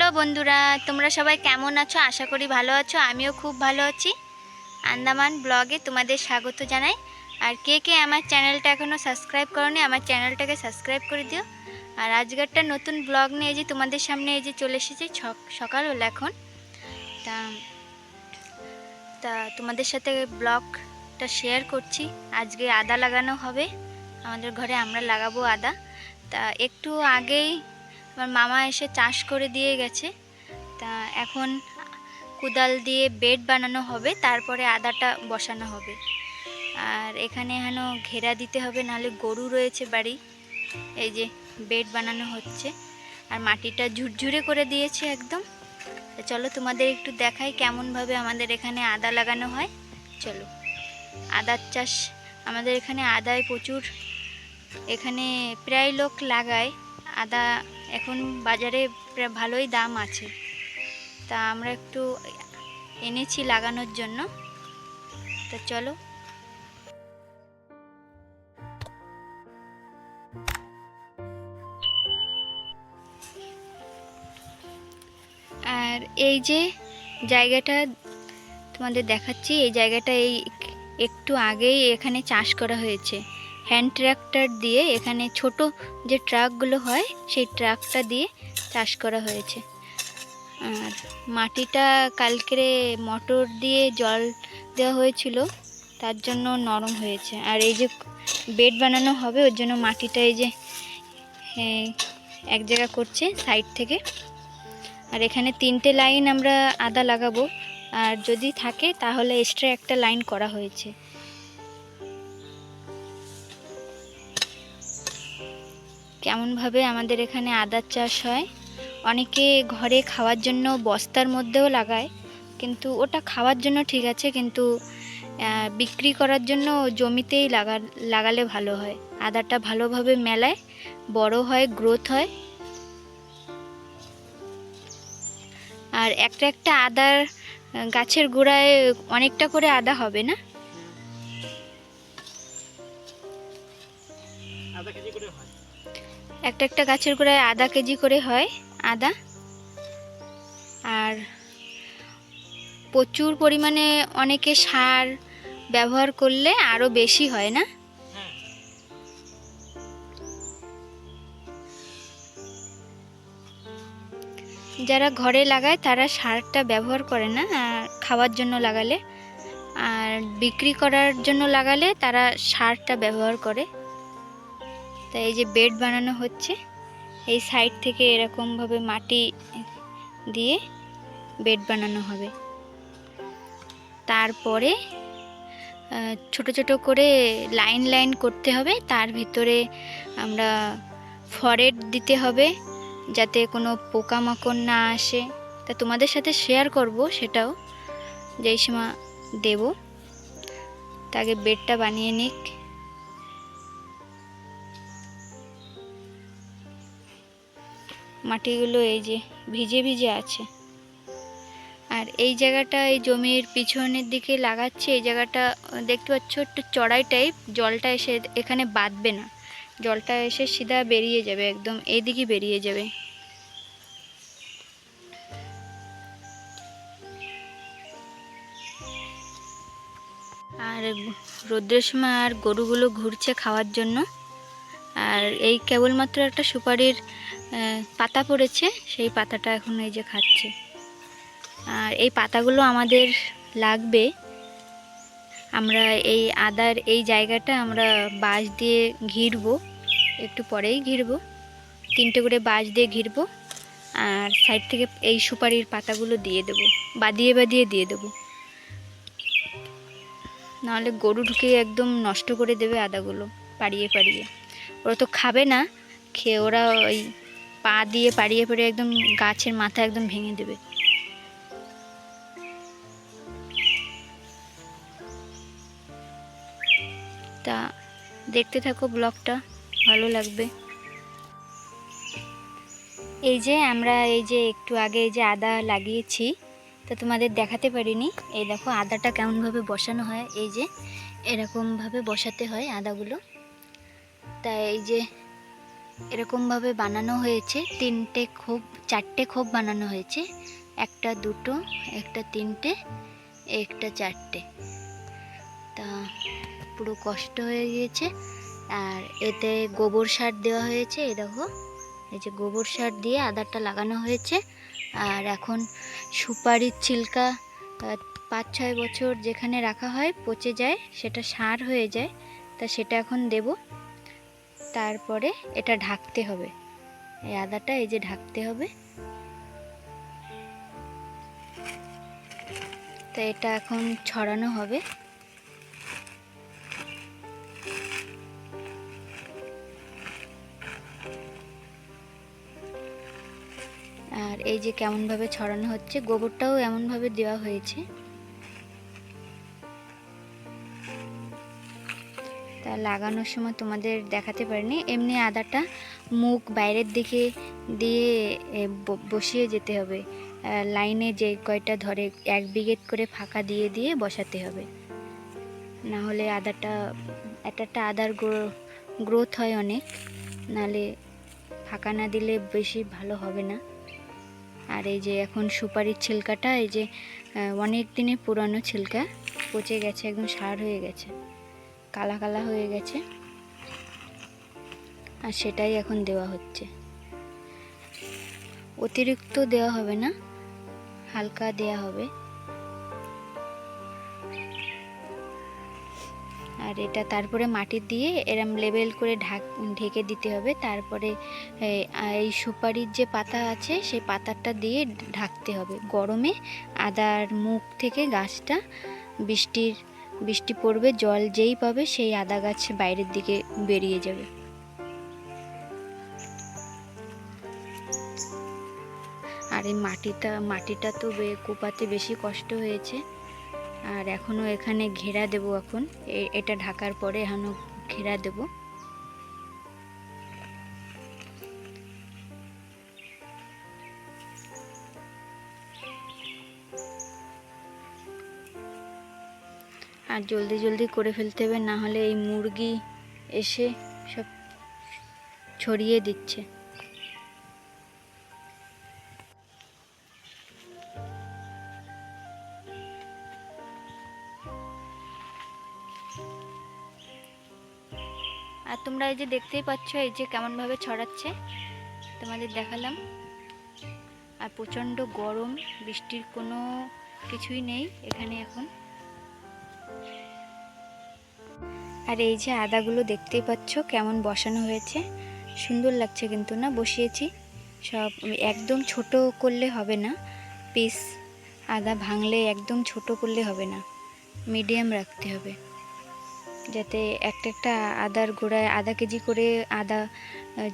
Hello বন্ধুরা, তোমরা সবাই কেমন আছো? আশা করি ভালো আছো। আমিও খুব ভালো আছি। আন্দামান ব্লগে তোমাদের স্বাগত জানাই। আর কে কে আমার চ্যানেলটা এখনও সাবস্ক্রাইব করোনি, আমার চ্যানেলটাকে সাবস্ক্রাইব করে দিও। আর আজকেরটা নতুন ব্লগ নিয়ে যে তোমাদের সামনে এই যে চলে এসেছি। সকাল হলো এখন। তা তা তোমাদের সাথে ব্লগটা শেয়ার করছি। আজকে আদা লাগানো হবে আমাদের ঘরে, আমরা লাগাবো আদা। তা একটু আগেই আমার মামা এসে চাষ করে দিয়ে গেছে। তা এখন কোদাল দিয়ে বেড বানানো হবে, তারপরে আদাটা বসানো হবে। আর এখানে ঘেরা দিতে হবে, নাহলে গরু রয়েছে বাড়ি। এই যে বেড বানানো হচ্ছে, আর মাটিটা ঝুরঝুরে করে দিয়েছে একদম। চলো তোমাদের একটু দেখাই কেমনভাবে আমাদের এখানে আদা লাগানো হয়। চলো, আদার চাষ আমাদের এখানে আদায় প্রচুর, এখানে প্রায় লোক লাগায় আদা। এখন বাজারে প্রায় ভালোই দাম আছে। তা আমরা একটু এনেছি লাগানোর জন্য। তা চলো। আর এই যে জায়গাটা তোমাদের দেখাচ্ছি, এই জায়গাটা এই একটু আগেই এখানে চাষ করা হয়েছে হ্যান্ড ট্রাক্টর দিয়ে। এখানে ছোট যে ট্রাকগুলো হয় সেই ট্রাকটা দিয়ে চাষ করা হয়েছে। আর মাটিটা কালকে মোটর দিয়ে জল দেওয়া হয়েছিল, তার জন্য নরম হয়েছে। আর এই যে বেড বানানো হবে, ওর জন্য মাটিটা এই যে এক জায়গা করছে সাইড থেকে। আর এখানে 3টে লাইন আমরা আদা লাগাবো, আর যদি থাকে তাহলে এক্সট্রা একটা লাইন করা হয়েছে। কেমনভাবে আমাদের এখানে আদার চাষ হয়। অনেকে ঘরে খাওয়ার জন্য বস্তার মধ্যেও লাগায়, কিন্তু ওটা খাওয়ার জন্য ঠিক আছে, কিন্তু বিক্রি করার জন্য জমিতেই লাগালে ভালো হয়। আদাটা ভালোভাবে মেলায়, বড় হয়, গ্রোথ হয়। আর একটা একটা আদার গাছের গোড়ায় অনেকটা করে আদা হবে না? একটা একটা গাছের গোড়ায় আধা কেজি করে হয় আদা। আর প্রচুর পরিমাণে অনেকে সার ব্যবহার করলে আরো বেশি হয় না? যারা ঘরে লাগায় তারা সারটা ব্যবহার করে না, খাওয়ার জন্য লাগালে। আর বিক্রি করার জন্য লাগালে তারা সারটা ব্যবহার করে। তাই এই যে বেড বানানো হচ্ছে, এই সাইড থেকে এরকমভাবে মাটি দিয়ে বেড বানানো হবে। তারপরে ছোট ছোট করে লাইন লাইন করতে হবে, তার ভিতরে আমরা ফরেট দিতে হবে যাতে কোনো পোকামাকড় না আসে। তা তোমাদের সাথে শেয়ার করব সেটাও, যেই সময় দেব। তাকে বেডটা বানিয়ে নিক। মাটিগুলো এই যে ভিজে ভিজে আছে। আর এই জায়গাটা, এই জমির পিছনের দিকে লাগাচ্ছে, এই জায়গাটা দেখতে পাচ্ছ একটু চড়াই টাইপ। জলটা এসে এখানে বাঁধবে না, জলটা এসে সিধা বেরিয়ে যাবে, একদম এইদিকে বেরিয়ে যাবে। আর রোদ্রের সময় আর গরুগুলো ঘুরছে খাওয়ার জন্য। আর এই কেবলমাত্র একটা সুপারির পাতা পড়েছে, সেই পাতাটা এখন এই যে খাচ্ছে। আর এই পাতাগুলো আমাদের লাগবে। আমরা এই আদার এই জায়গাটা আমরা বাঁশ দিয়ে ঘিরবো, একটু পরেই ঘিরবো। 3টে করে বাঁশ দিয়ে ঘিরবো, আর সাইড থেকে এই সুপারির পাতাগুলো দিয়ে দেবো, বাদিয়ে বাদিয়ে দিয়ে দেবো। নাহলে গরু ঢুকে একদম নষ্ট করে দেবে আদাগুলো পাড়িয়ে পাড়িয়ে। ওরা তো খাবে না, খেয়ে ওরা ওই পা দিয়ে পাড়িয়ে পাড়িয়ে একদম গাছের মাথা একদম ভেঙে দেবে। তা দেখতে থাকো ব্লগটা, ভালো লাগবে। এই যে আমরা এই যে একটু আগে এই যে আদা লাগিয়েছি, তা তোমাদের দেখাতে পারিনি। এই দেখো আদাটা কেমনভাবে বসানো হয়, এই যে এরকমভাবে বসাতে হয় আদাগুলো। তা এই যে এরকমভাবে বানানো হয়েছে। 4টে খোপ বানানো হয়েছে, একটা দুটো, একটা তিনটে, একটা চারটে। তা পুরো কষ্ট হয়ে গিয়েছে। আর এতে গোবর সার দেওয়া হয়েছে, এই দেখো, এই যে গোবর সার দিয়ে আদারটা লাগানো হয়েছে। আর এখন সুপারির ছিলকা 5-6 বছর যেখানে রাখা হয় পচে যায়, সেটা সার হয়ে যায়, তা সেটা এখন দেব। তারপরে এটা ঢাকতে হবে, এই আদাটা এই যে ঢাকতে হবে। তা এটা এখন ছড়ানো হবে। আর এই যে কেমনভাবে ছড়ানো হচ্ছে, গোবরটাও এমনভাবে দেওয়া হয়েছে। তা লাগানোর সময় তোমাদের দেখাতে পারিনি, এমনি আদাটা মুখ বাইরের দিকে দিয়ে বসিয়ে যেতে হবে। লাইনে যে কয়টা ধরে 1 বিঘে করে ফাঁকা দিয়ে দিয়ে বসাতে হবে, না হলে আদাটা একটা আদার গ্রোথ হয় অনেক, নালে ফাঁকা না দিলে বেশি ভালো হবে না। আর এই যে এখন সুপারির ছিলকাটা, এই যে অনেক দিনের পুরানো ছিলকা, পচে গেছে, একদম সার হয়ে গেছে, কালা কালা হয়ে গেছে। আর সেটাই এখন দেওয়া হচ্ছে। অতিরিক্ত দেওয়া হবে না, হালকা দেওয়া হবে। আর এটা তারপরে মাটি দিয়ে এরম লেবেল করে ঢেকে দিতে হবে। তারপরে এই সুপারির যে পাতা আছে সেই পাতাটা দিয়ে ঢাকতে হবে। গরমে আদার মুখ থেকে গাছটা বৃষ্টি পড়বে, জল যেই পাবে সেই আদা গাছ বাইরের দিকে বেরিয়ে যাবে। আর এই মাটিটা তো কোপাতে বেশি কষ্ট হয়েছে। আর এখনও এখানে ঘেরা দেব, এখন এটা ঢাকার পরে এখনও ঘেরা দেব। আর জলদি জলদি করে ফেলতে হবে, না হলে এই মুরগি এসে সব ছড়িয়ে দিচ্ছে। আর তোমরা এই যে দেখতেই পাচ্ছ, এই যে কেমনভাবে ছড়াচ্ছে, তোমাদের দেখালাম। আর প্রচণ্ড গরম, বৃষ্টির কোনো কিছুই নেই এখানে এখন। আর এই যে আদাগুলো দেখতেই পাচ্ছ কেমন বসানো হয়েছে, সুন্দর লাগছে কিন্তু না বসিয়েছি সব। একদম ছোট করলে হবে না, পিস আদা ভাঙলে একদম ছোট করলে হবে না, মিডিয়াম রাখতে হবে, যাতে একটা আদার গোড়ায় আধা কেজি করে আদা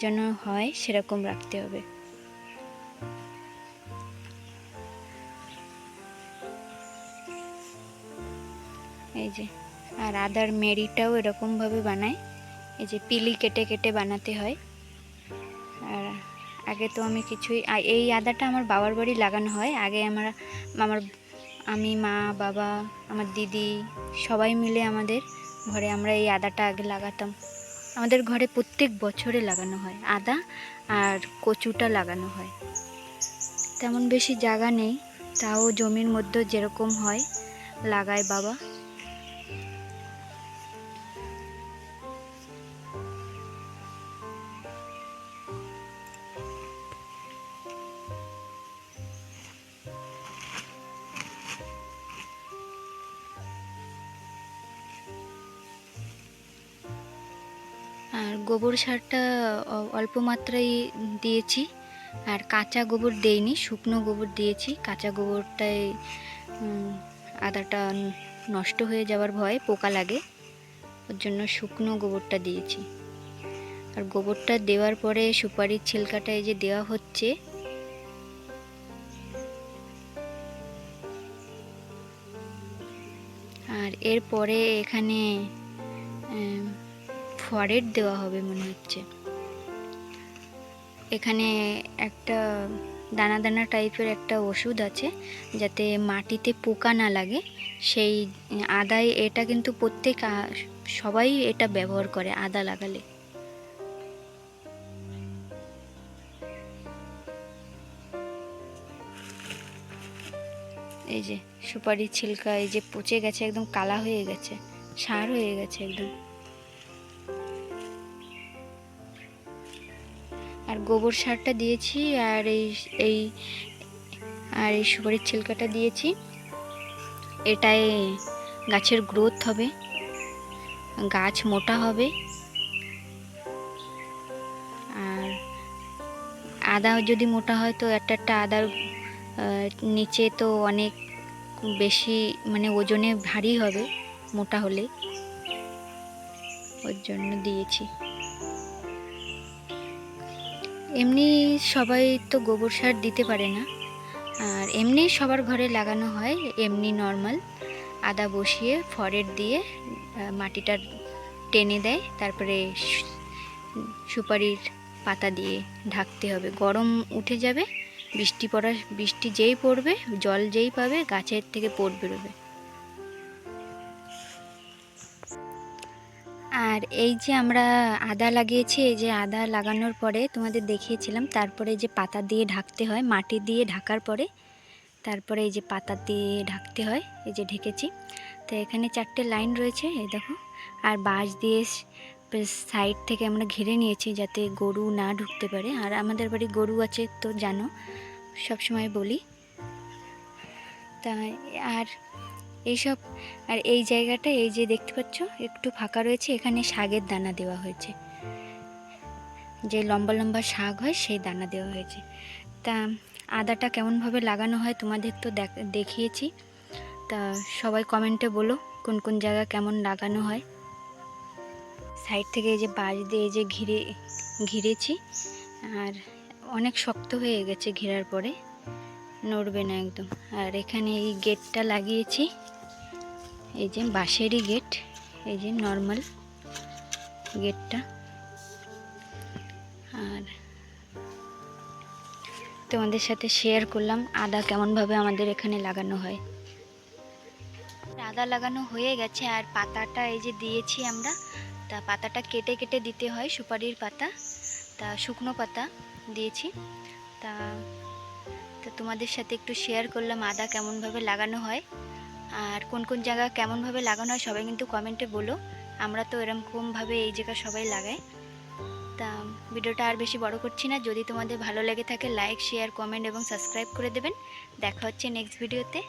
যেন হয়, সেরকম রাখতে হবে। এই যে, আর আদার মেরিটাও এরকমভাবে বানায়, এই যে পিলি কেটে কেটে বানাতে হয়। আর আগে তো আমি এই আদাটা আমার বাবার বাড়ি লাগানো হয় আগে। আমি, মা, বাবা, আমার দিদি সবাই মিলে আমাদের ঘরে আমরা এই আদাটা আগে লাগাতাম। আমাদের ঘরে প্রত্যেক বছরে লাগানো হয় আদা, আর কচুটা লাগানো হয়। তেমন বেশি জায়গা নেই, তাও জমির মধ্যে যেরকম হয় লাগায় বাবা। আর গোবর সারটা অল্প মাত্রায় দিয়েছি, আর কাঁচা গোবর দেইনি, শুকনো গোবর দিয়েছি। কাঁচা গোবরটায় আদাটা নষ্ট হয়ে যাওয়ার ভয়ে, পোকা লাগে, ওর জন্য শুকনো গোবরটা দিয়েছি। আর গোবরটা দেওয়ার পরে সুপারির ছিলকাটা এই যে দেওয়া হচ্ছে। আর এরপরে এখানে ফরেট দেওয়া হবে মনে হচ্ছে। এখানে একটা দানা দানা টাইপের একটা ওষুধ আছে, যাতে মাটিতে পোকা না লাগে সেই আদায়। এটা কিন্তু সবাই এটা ব্যবহার করে আদা লাগালে। এই যে সুপারির ছিলকা এই যে পচে গেছে, একদম কালা হয়ে গেছে, সার হয়ে গেছে একদম। আর গোবর সারটা দিয়েছি, আর এই আর এই সুপারির ছিলকাটা দিয়েছি। এটাই গাছের গ্রোথ হবে, গাছ মোটা হবে। আর আদা যদি মোটা হয় তো একটা আদার নিচে তো অনেক বেশি মানে ওজনে ভারী হবে মোটা হলে, ওর জন্য দিয়েছি। এমনি সবাই তো গোবর সার দিতে পারে না, আর এমনি সবার ঘরে লাগানো হয় এমনি নর্মাল আদা বসিয়ে ফরেট দিয়ে মাটিটা টেনে দেয়, তারপরে সুপারির পাতা দিয়ে ঢাকতে হবে। গরম উঠে যাবে, বৃষ্টি যেই পড়বে, জল যেই পাবে গাছের থেকে পোট বেরোবে। আর এই যে আমরা আদা লাগিয়েছি, এই যে আদা লাগানোর পরে তোমাদের দেখিয়েছিলাম, তারপরে যে পাতা দিয়ে ঢাকতে হয়, মাটি দিয়ে ঢাকার পরে তারপরে এই যে পাতা দিয়ে ঢাকতে হয়। এই যে ঢেকেছি, তো এখানে 4টে লাইন রয়েছে, এই দেখো। আর বাঁশ দিয়ে সাইড থেকে আমরা ঘিরে নিয়েছি যাতে গরু না ঢুকতে পারে। আর আমাদের বাড়ি গরু আছে তো জানো, সবসময় বলি তাই। আর এইসব, আর এই জায়গাটা এই যে দেখতে পাচ্ছ একটু ফাঁকা রয়েছে, এখানে শাকের দানা দেওয়া হয়েছে, যে লম্বা লম্বা শাক হয় সেই দানা দেওয়া হয়েছে। তা আদাটা কেমনভাবে লাগানো হয় তোমাদের তো দেখিয়েছি। তা সবাই কমেন্টে বলো কোন কোন জায়গা কেমন লাগানো হয়। সাইড থেকে এই যে বাঁশ দিয়ে এই যে ঘিরেছি, আর অনেক শক্ত হয়ে গেছে ঘেরার পরে, নড়বে না একদম। আর এখানে এই গেটটা লাগিয়েছি, এই যে বাঁশেরই গেট, এই যে নর্মাল গেটটা। আর তোমাদের সাথে শেয়ার করলাম আদা কেমনভাবে আমাদের এখানে লাগানো হয়। আদা লাগানো হয়ে গেছে, আর পাতাটা এই যে দিয়েছি আমরা, তা পাতাটা কেটে কেটে দিতে হয়, সুপারির পাতা, তা শুকনো পাতা দিয়েছি। তা তোমাদের সাথে একটু শেয়ার করলাম আদা কেমনভাবে লাগানো হয়, আর কোন কোন জায়গা কেমনভাবে লাগানো হয় সবাই কিন্তু কমেন্টে বলো। আমরা তো এরকমভাবে এই জায়গা সবাই লাগাই। তা ভিডিওটা আর বেশি বড় করছি না, যদি তোমাদের ভালো লেগে থাকে লাইক শেয়ার কমেন্ট এবং সাবস্ক্রাইব করে দেবেন। দেখা হচ্ছে নেক্সট ভিডিওতে।